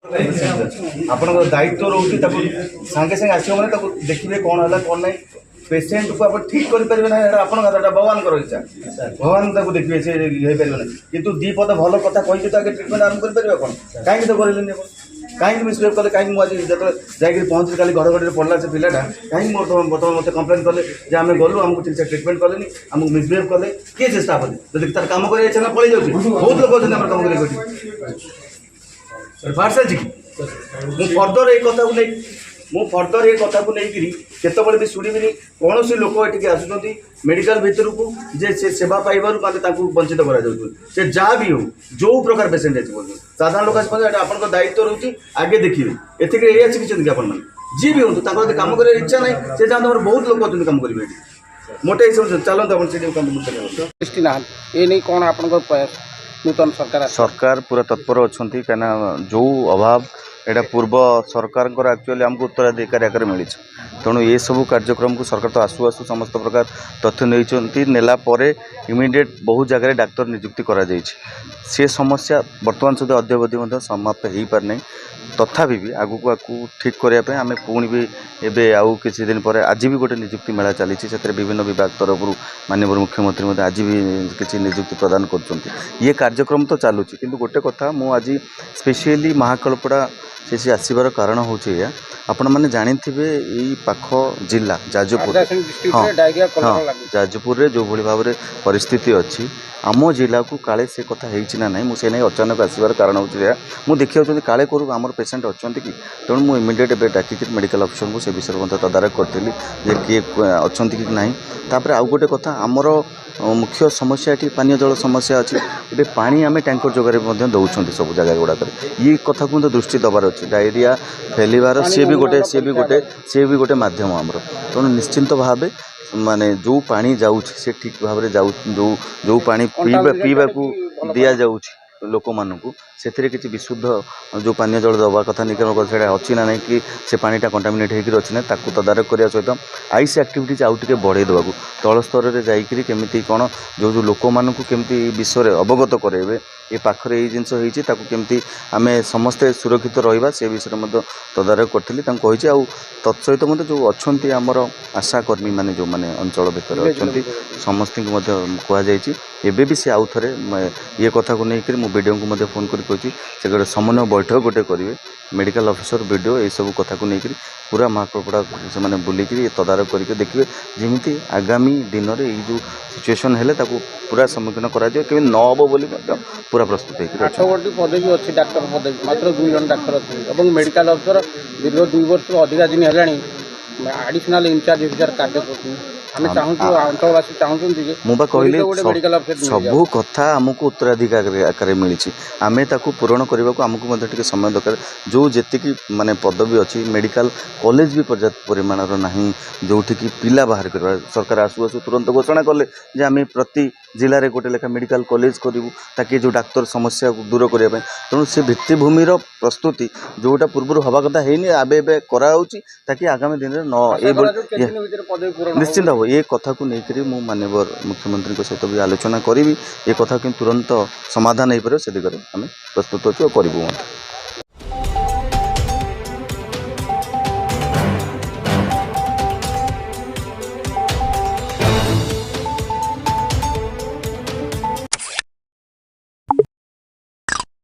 आपण दायित्व रोचे सागे सागे आसो मैंने देखिए कौन है कौन ना पेसेंट को आप ठीक करेंगे ना आप भगवान इच्छा भगवान देखिए से हो पारे ना कि दी पद भल कथा कही तो आगे ट्रिटमेंट आरम्भ करेंगे कौन कहीं तो करें कहीं मिसबिहेव कले कहीं मुझे जो जाकि पहुँची खाली घड़घड़ी पड़ा से पिलाटा कहीं बर्तमान मत कम्प्लेन कले आम गलु आमको ठीक से ट्रिटमेंट कले आमको मिसबिहेव कले किए से स्टाफ जब तार कम कर पलि जाऊँ बहुत लोग अच्छे कम कर फार्स अच्छी फर्दर ये कथा को फर्दर ये कथा को लेकिन केतबले भी शुणिबिनी कौन सी लोक ये आसुँच मेडिकल भितर को जे से सेवा पाइबार वंचित करा से जहाँ भी हो जो प्रकार पेसेंट अच्छे साधारण लोक आप दायित्व रोचे आगे देखिए एतिक शिखी आप जी भी हूँ कम कर इच्छा ना से जहाँ बहुत लोग अच्छे कम करेंगे मोटे हिसाब चलते ये नहीं कौन आप नूतन सरकार पूरा तत्पर अच्छा कहीं जो अभाव एटा पूर्व सरकार एक्चुअली आमको उत्तराधिकारी आकार मिली तेणु ये सब कार्यक्रम को सरकार तो आसू आसू समस्त प्रकार तथ्य नहीं नेला परे इमिडिएट बहुत जगह डाक्तर नियुक्ति करा से समस्या बर्तमान सुधा अद्यावधि समाप्त हो पार नहीं तथापि भी आगु को ठीक करने आम पुणी भी एवं आउ किसी दिन पर आज भी गोटे नियुक्ति मेला चली से विभिन्न विभाग तरफ माननीय मुख्यमंत्री आज भी किसी नियुक्ति प्रदान कर ये कार्यक्रम तो चलुची किंतु गोटे कथा मु आज स्पेशली महाकल्पड़ा से आसबार कारण हूँ या आपण मैंने जानी यही पाख जिला जाजपुर हाँ जाजपुर जो भाई भाव में परिस्थिति अच्छी आम जिला को काले से कथा ना ना मुझे नहीं अचानक आसबार कारण हूँ मुझे देखा काले करूँ आम पेसेंट अच्छा कि तेणु मुझे इमिडिएट ए डाकिक मेडिकल अफिसर को से विषय में तदारख करी किए अच्छा कि ना तापर आउ गोटे कथा आमर मुख्य समस्या ये पानीय जल समस्या अच्छी ये पानी आम टैंकर जगह दौरान सब जगह गुड़ाक ये कथा को दृष्टि दबार अच्छे डायरिया फैलिबार सी भी गोटे मध्यम आमर तेणु निश्चिंत भाव माने जो पानी जाऊँ से ठीक भाव में जाऊ जो पानी पीवा को दि जाऊँ लोक मानू से किसी विशुद्ध जो पानीय जल दवा कथा निकल अच्छी ना नहीं कि से पानीटा कंटामिनेट होकर अच्छी ना तदारख करने सहित आईसी एक्टिविटीज आउ टे बढ़े देवा तल स्तर में जाकि केमी कौन जो जो लोक मानू केमती विषय अवगत कराइबे ये पाखरे ये जिनस होती आम समस्ते सुरक्षित रहा से विषय में तदारख करी कही तत्सहित मत जो अच्छा आमर आशाकर्मी मैंने जो मैंने अंचल भितर अच्छा समस्त कहुई एबे भी से आउ थे ये कथा को लेकर मुझे वीडियो को फोन कर कही से गोटे समन्वय बैठक गोटे करेंगे मेडिकल अफिसर वीडियो ये सब कथा को लेकर पूरा महाकल्पड़ा से मैंने बुलिक तदारख करके देखिए जमी आगामी दिन में ये जो सिचुएसन है पूरा सम्मुखीन कर न हम बोली पूरा प्रस्तुत होती पदवी अच्छी डाक्तर पदवी मात्र 2 जन डाक्तर अच्छे मेडिकल अफिसर दीर्घ 2 वर्ष अधिका दिन है आडिशनाल इंचार्ज हिसाब कार्य कर मुझे कहली सबू कथा आमको उत्तराधिकारी आकार मिली आम पूरण करने को आमको समय दरकार जो जी माने पदवी अच्छी मेडिकल कॉलेज भी पर्याप्त परिमाण ना जो पिला बाहर कर सरकार आसू आसू तुरंत घोषणा कले आम प्रति जिले में गोटे लेखा मेडिकल कॉलेज करूँ ताकि जो डाक्तर समस्या को दूर करने तेणु से भित्तिभूमिर प्रस्तुति जोटा पूर्व हवा कथा है आबे कराऊँगी ताकि आगामी दिन में न निश्चिंत हम ये कथा को लेकर मु माननीय मुख्यमंत्री सहित भी आलोचना करी ये कथा कि तुरंत समाधान हो पारे से दिगरे आम प्रस्तुत अच्छे और करूँ।